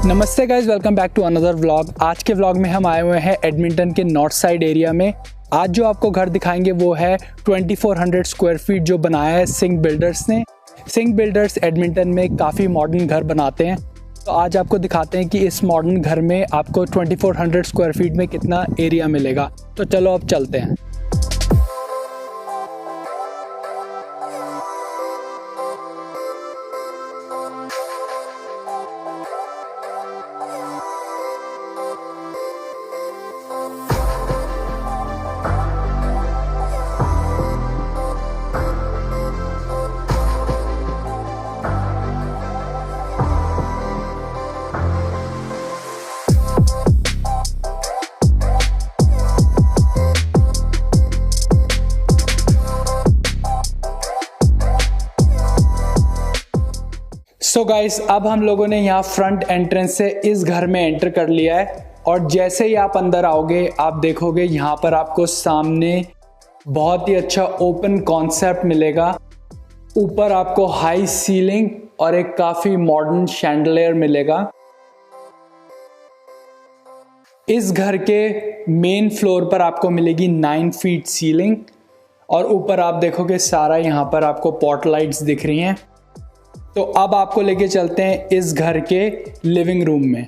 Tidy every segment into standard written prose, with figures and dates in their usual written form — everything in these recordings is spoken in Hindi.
नमस्ते guys, welcome back to another vlog. आज के व्लॉग में हम आए हुए हैं एडमिंटन के नॉर्थ साइड एरिया में। आज जो आपको घर दिखाएंगे वो है 2400 स्क्वायर फीट जो बनाया है सिंह बिल्डर्स ने। सिंह बिल्डर्स एडमिंटन में काफ़ी मॉडर्न घर बनाते हैं, तो आज आपको दिखाते हैं कि इस मॉडर्न घर में आपको 2400 स्क्वायर फीट में कितना एरिया मिलेगा। तो चलो अब चलते हैं। सो गाइस, अब हम लोगों ने यहाँ फ्रंट एंट्रेंस से इस घर में एंटर कर लिया है और जैसे ही आप अंदर आओगे आप देखोगे यहाँ पर आपको सामने बहुत ही अच्छा ओपन कॉन्सेप्ट मिलेगा। ऊपर आपको हाई सीलिंग और एक काफी मॉडर्न शैंडलियर मिलेगा। इस घर के मेन फ्लोर पर आपको मिलेगी 9 फीट सीलिंग और ऊपर आप देखोगे सारा यहाँ पर आपको पॉट लाइट्स दिख रही हैं। तो अब आपको लेके चलते हैं इस घर के लिविंग रूम में।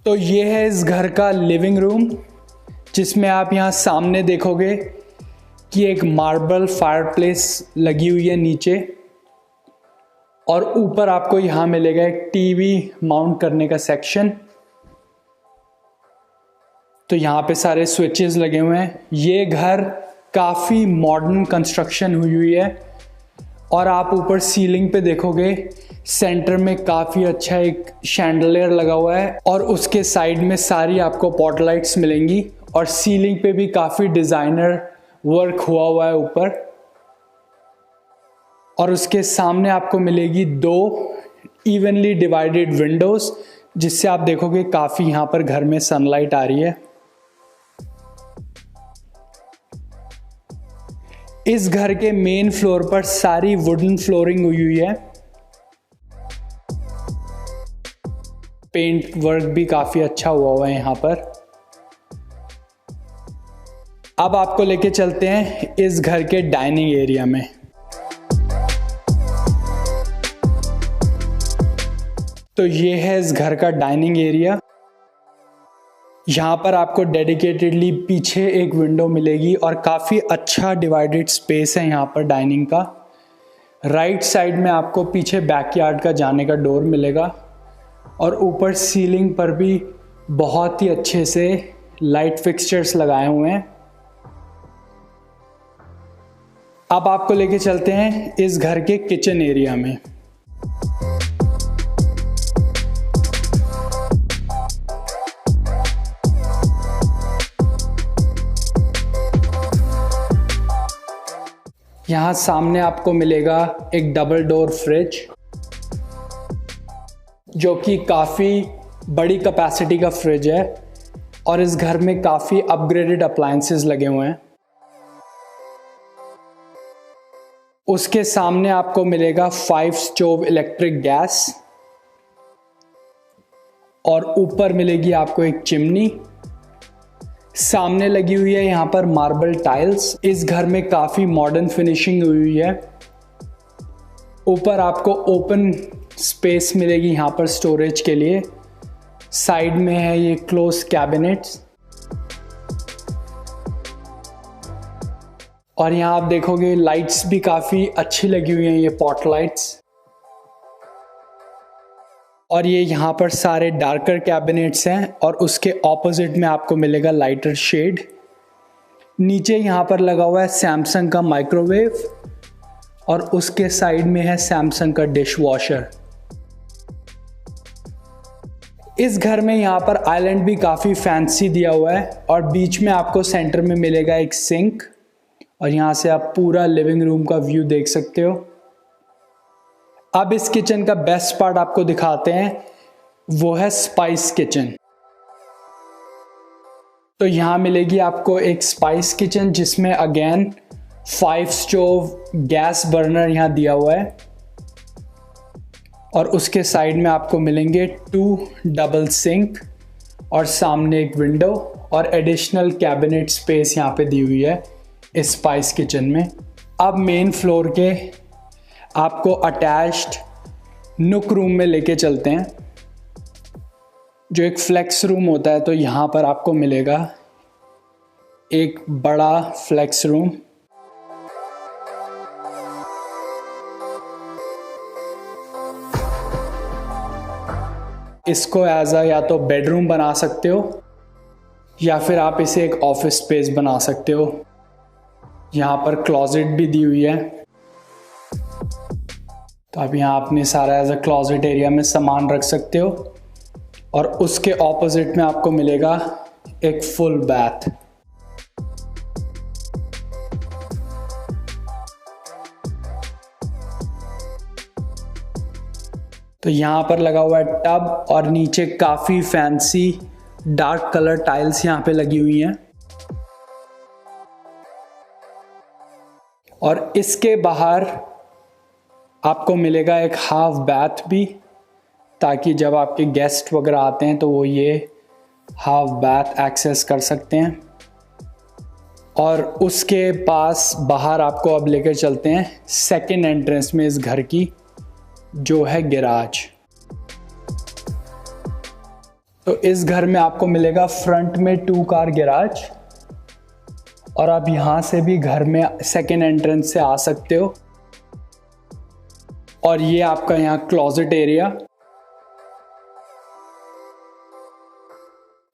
तो ये है इस घर का लिविंग रूम, जिसमें आप यहाँ सामने देखोगे कि एक मार्बल फायरप्लेस लगी हुई है नीचे और ऊपर आपको यहाँ मिलेगा एक टीवी माउंट करने का सेक्शन। तो यहाँ पे सारे स्विचेस लगे हुए हैं। ये घर काफ़ी मॉडर्न कंस्ट्रक्शन हुई है और आप ऊपर सीलिंग पे देखोगे सेंटर में काफ़ी अच्छा एक शैंडलियर लगा हुआ है और उसके साइड में सारी आपको पॉट लाइट्स मिलेंगी और सीलिंग पे भी काफ़ी डिज़ाइनर वर्क हुआ है ऊपर। और उसके सामने आपको मिलेगी 2 इवनली डिवाइडेड विंडोज़, जिससे आप देखोगे काफ़ी यहाँ पर घर में सनलाइट आ रही है। इस घर के मेन फ्लोर पर सारी वुडन फ्लोरिंग हुई है। पेंट वर्क भी काफी अच्छा हुआ है यहाँ पर। अब आपको लेके चलते हैं इस घर के डाइनिंग एरिया में। तो ये है इस घर का डाइनिंग एरिया। यहाँ पर आपको डेडिकेटेडली पीछे एक विंडो मिलेगी और काफ़ी अच्छा डिवाइडेड स्पेस है यहाँ पर डाइनिंग का। राइट साइड में आपको पीछे बैकयार्ड का जाने का डोर मिलेगा और ऊपर सीलिंग पर भी बहुत ही अच्छे से लाइट फिक्सचर्स लगाए हुए हैं। अब आपको लेके चलते हैं इस घर के किचन एरिया में। यहाँ सामने आपको मिलेगा एक डबल डोर फ्रिज, जो कि काफ़ी बड़ी कैपेसिटी का फ्रिज है और इस घर में काफ़ी अपग्रेडेड अप्लायंसेस लगे हुए हैं। उसके सामने आपको मिलेगा 5 स्टोव इलेक्ट्रिक गैस और ऊपर मिलेगी आपको एक चिमनी। सामने लगी हुई है यहाँ पर मार्बल टाइल्स। इस घर में काफ़ी मॉडर्न फिनिशिंग हुई है। ऊपर आपको ओपन स्पेस मिलेगी यहाँ पर स्टोरेज के लिए। साइड में है ये क्लोज कैबिनेट्स और यहाँ आप देखोगे लाइट्स भी काफ़ी अच्छी लगी हुई हैं, ये पॉट लाइट्स। और ये यहाँ पर सारे डार्कर कैबिनेट्स हैं और उसके ऑपोजिट में आपको मिलेगा लाइटर शेड। नीचे यहाँ पर लगा हुआ है सैमसंग का माइक्रोवेव और उसके साइड में है सैमसंग का डिश वॉशर। इस घर में यहाँ पर आइलैंड भी काफ़ी फैंसी दिया हुआ है और बीच में आपको सेंटर में मिलेगा एक सिंक और यहाँ से आप पूरा लिविंग रूम का व्यू देख सकते हो। अब इस किचन का बेस्ट पार्ट आपको दिखाते हैं, वो है स्पाइस किचन। तो यहाँ मिलेगी आपको एक स्पाइस किचन जिसमें अगेन 5 स्टोव गैस बर्नर यहाँ दिया हुआ है, और उसके साइड में आपको मिलेंगे 2 डबल सिंक और सामने एक विंडो और एडिशनल कैबिनेट स्पेस यहाँ पे दी हुई है इस स्पाइस किचन में। अब मेन फ्लोर के आपको अटैच्ड नुक रूम में लेके चलते हैं, जो एक फ्लेक्स रूम होता है। तो यहाँ पर आपको मिलेगा एक बड़ा फ्लेक्स रूम। इसको एज अ या तो बेडरूम बना सकते हो या फिर आप इसे एक ऑफिस स्पेस बना सकते हो। यहाँ पर क्लोजेट भी दी हुई है, तो आप यहाँ अपने सारा एज अ क्लोजेट एरिया में सामान रख सकते हो। और उसके ऑपोजिट में आपको मिलेगा एक फुल बैथ। तो यहाँ पर लगा हुआ है टब और नीचे काफ़ी फैंसी डार्क कलर टाइल्स यहाँ पे लगी हुई हैं। और इसके बाहर आपको मिलेगा एक हाफ बैथ भी, ताकि जब आपके गेस्ट वगैरह आते हैं तो वो ये हाफ बैथ एक्सेस कर सकते हैं। और उसके पास बाहर आपको अब लेकर चलते हैं सेकेंड एंट्रेंस में इस घर की, जो है गैराज। तो इस घर में आपको मिलेगा फ्रंट में 2 कार गैराज, और आप यहां से भी घर में सेकेंड एंट्रेंस से आ सकते हो। और ये आपका यहाँ क्लोजेट एरिया,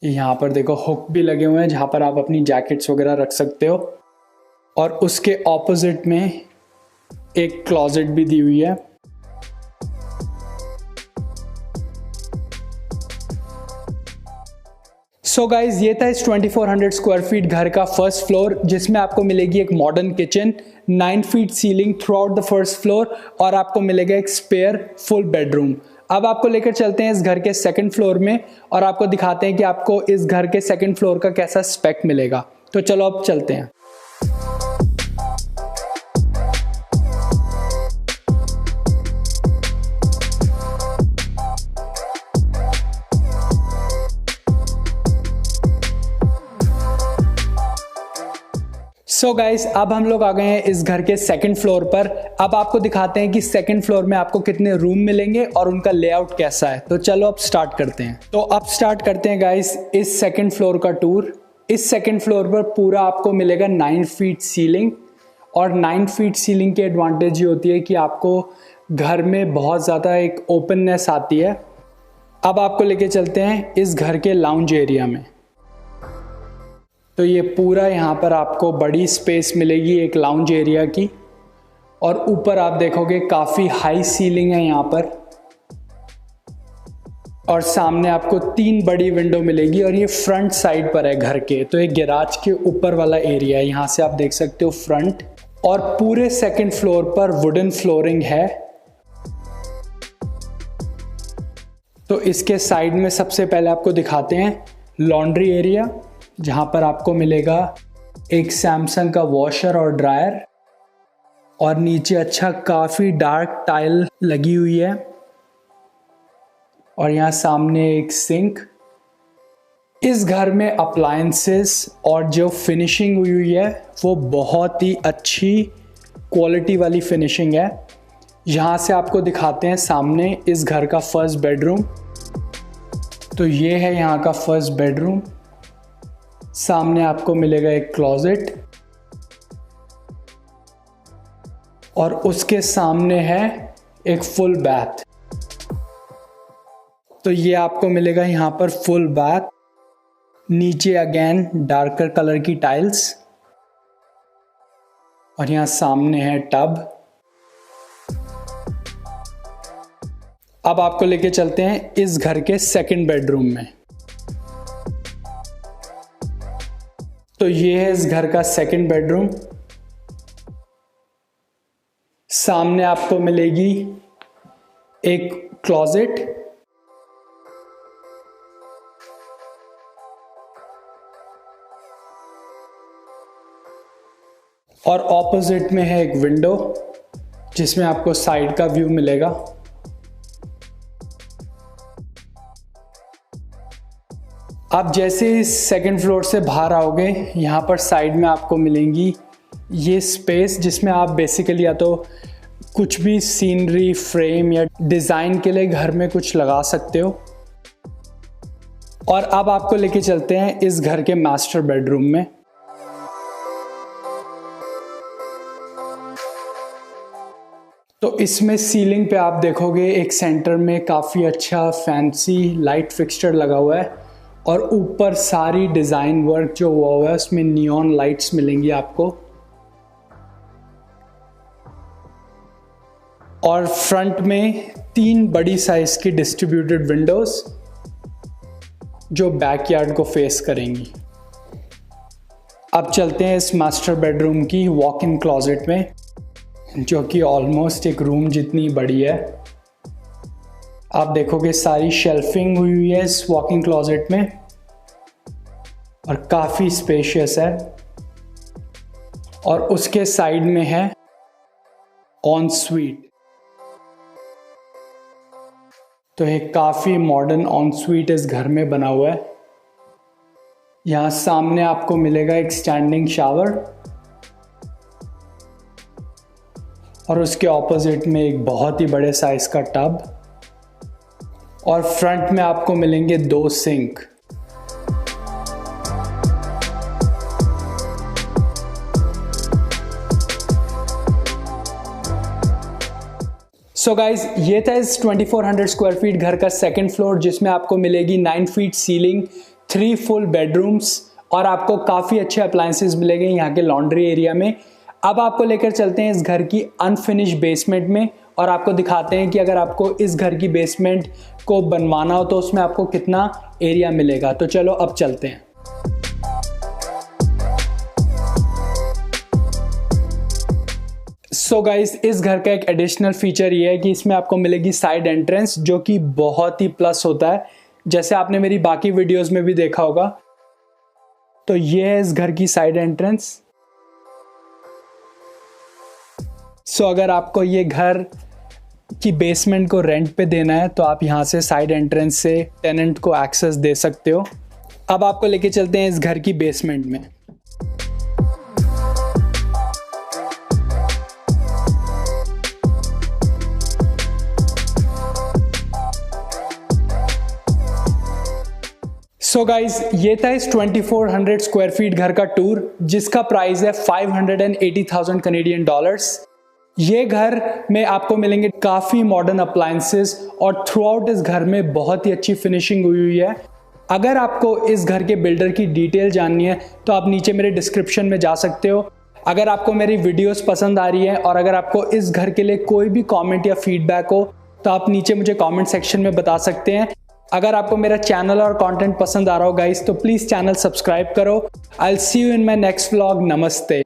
यहाँ पर देखो हुक भी लगे हुए हैं जहां पर आप अपनी जैकेट्स वगैरह रख सकते हो। और उसके ऑपोजिट में एक क्लोजेट भी दी हुई है। सो गाइज, ये था इस 2400 स्क्वायर फीट घर का फर्स्ट फ्लोर, जिसमें आपको मिलेगी एक modern kitchen, 9 feet ceiling through out the first floor, और आपको मिलेगा एक स्पेयर फुल बेडरूम। अब आपको लेकर चलते हैं इस घर के सेकंड फ्लोर में और आपको दिखाते हैं कि आपको इस घर के सेकंड फ्लोर का कैसा स्पेक मिलेगा। तो चलो अब चलते हैं। सो गाइस, अब हम लोग आ गए हैं इस घर के सेकंड फ्लोर पर। अब आपको दिखाते हैं कि सेकंड फ्लोर में आपको कितने रूम मिलेंगे और उनका लेआउट कैसा है। तो चलो अब स्टार्ट करते हैं। तो अब स्टार्ट करते हैं गाइस इस सेकंड फ्लोर का टूर। इस सेकंड फ्लोर पर पूरा आपको मिलेगा 9 फीट सीलिंग, और 9 फीट सीलिंग की एडवांटेज ये होती है कि आपको घर में बहुत ज़्यादा एक ओपननेस आती है। अब आपको लेके चलते हैं इस घर के लाउंज एरिया में। तो ये पूरा यहाँ पर आपको बड़ी स्पेस मिलेगी एक लाउंज एरिया की, और ऊपर आप देखोगे काफ़ी हाई सीलिंग है यहाँ पर, और सामने आपको 3 बड़ी विंडो मिलेगी, और ये फ्रंट साइड पर है घर के। तो एक गैराज के ऊपर वाला एरिया है, यहाँ से आप देख सकते हो फ्रंट। और पूरे सेकंड फ्लोर पर वुडन फ्लोरिंग है। तो इसके साइड में सबसे पहले आपको दिखाते हैं लॉन्ड्री एरिया, जहां पर आपको मिलेगा एक सैमसंग का वॉशर और ड्रायर, और नीचे अच्छा काफ़ी डार्क टाइल लगी हुई है, और यहाँ सामने एक सिंक। इस घर में अप्लायंसेस और जो फिनिशिंग हुई हुई है वो बहुत ही अच्छी क्वालिटी वाली फिनिशिंग है। यहाँ से आपको दिखाते हैं सामने इस घर का फर्स्ट बेडरूम। तो ये है यहाँ का फर्स्ट बेडरूम। सामने आपको मिलेगा एक क्लोजेट, और उसके सामने है एक फुल बैथ। तो ये आपको मिलेगा यहाँ पर फुल बैथ। नीचे अगेन डार्कर कलर की टाइल्स, और यहाँ सामने है टब। अब आपको लेके चलते हैं इस घर के सेकंड बेडरूम में। तो ये है इस घर का सेकंड बेडरूम। सामने आपको मिलेगी एक क्लोजेट, और ऑपोजिट में है एक विंडो जिसमें आपको साइड का व्यू मिलेगा। आप जैसे ही सेकंड फ्लोर से बाहर आओगे, यहाँ पर साइड में आपको मिलेंगी ये स्पेस जिसमें आप बेसिकली या तो कुछ भी सीनरी, फ्रेम या डिज़ाइन के लिए घर में कुछ लगा सकते हो। और अब आपको लेके चलते हैं इस घर के मास्टर बेडरूम में। तो इसमें सीलिंग पे आप देखोगे एक सेंटर में काफ़ी अच्छा फैंसी लाइट फिक्सचर लगा हुआ है और ऊपर सारी डिज़ाइन वर्क जो हुआ है उसमें नियॉन लाइट्स मिलेंगी आपको। और फ्रंट में 3 बड़ी साइज की डिस्ट्रीब्यूटेड विंडोज जो बैकयार्ड को फेस करेंगी। अब चलते हैं इस मास्टर बेडरूम की वॉक इन क्लॉजेट में, जो कि ऑलमोस्ट एक रूम जितनी बड़ी है। आप देखोगे सारी शेल्फिंग हुई हुई है इस वॉक इन क्लॉजेट में और काफ़ी स्पेशियस है। और उसके साइड में है ऑन स्वीट। तो एक काफ़ी मॉडर्न ऑन स्वीट इस घर में बना हुआ है। यहाँ सामने आपको मिलेगा एक स्टैंडिंग शावर और उसके ऑपोजिट में एक बहुत ही बड़े साइज का टब और फ्रंट में आपको मिलेंगे 2 सिंक। सो गाइज, ये था इस 2400 स्क्वायर फीट घर का सेकंड फ्लोर जिसमें आपको मिलेगी 9 फीट सीलिंग, 3 फुल बेडरूम्स और आपको काफ़ी अच्छे अप्लायंसेस मिलेंगे यहाँ के लॉन्ड्री एरिया में। अब आपको लेकर चलते हैं इस घर की अनफिनिश बेसमेंट में और आपको दिखाते हैं कि अगर आपको इस घर की बेसमेंट को बनवाना हो तो उसमें आपको कितना एरिया मिलेगा। तो चलो अब चलते हैं। सो गाइस, इस घर का एक एडिशनल फीचर ये है कि इसमें आपको मिलेगी साइड एंट्रेंस जो कि बहुत ही प्लस होता है, जैसे आपने मेरी बाकी वीडियोस में भी देखा होगा। तो ये है इस घर की साइड एंट्रेंस। सो अगर आपको ये घर की बेसमेंट को रेंट पे देना है तो आप यहाँ से साइड एंट्रेंस से टेनेंट को एक्सेस दे सकते हो। अब आपको लेके चलते हैं इस घर की बेसमेंट में। सो गाइज, ये था इस 2400 स्क्वायर फीट घर का टूर जिसका प्राइस है 580,000 कैनेडियन डॉलर्स। ये घर में आपको मिलेंगे काफ़ी मॉडर्न अप्लायंसेस और थ्रू आउट इस घर में बहुत ही अच्छी फिनिशिंग हुई हुई है। अगर आपको इस घर के बिल्डर की डिटेल जाननी है तो आप नीचे मेरे डिस्क्रिप्शन में जा सकते हो। अगर आपको मेरी वीडियोस पसंद आ रही है और अगर आपको इस घर के लिए कोई भी कमेंट या फीडबैक हो तो आप नीचे मुझे कमेंट सेक्शन में बता सकते हैं। अगर आपको मेरा चैनल और कंटेंट पसंद आ रहा हो गाइस तो प्लीज़ चैनल सब्सक्राइब करो। I will see you in my next vlog. नमस्ते।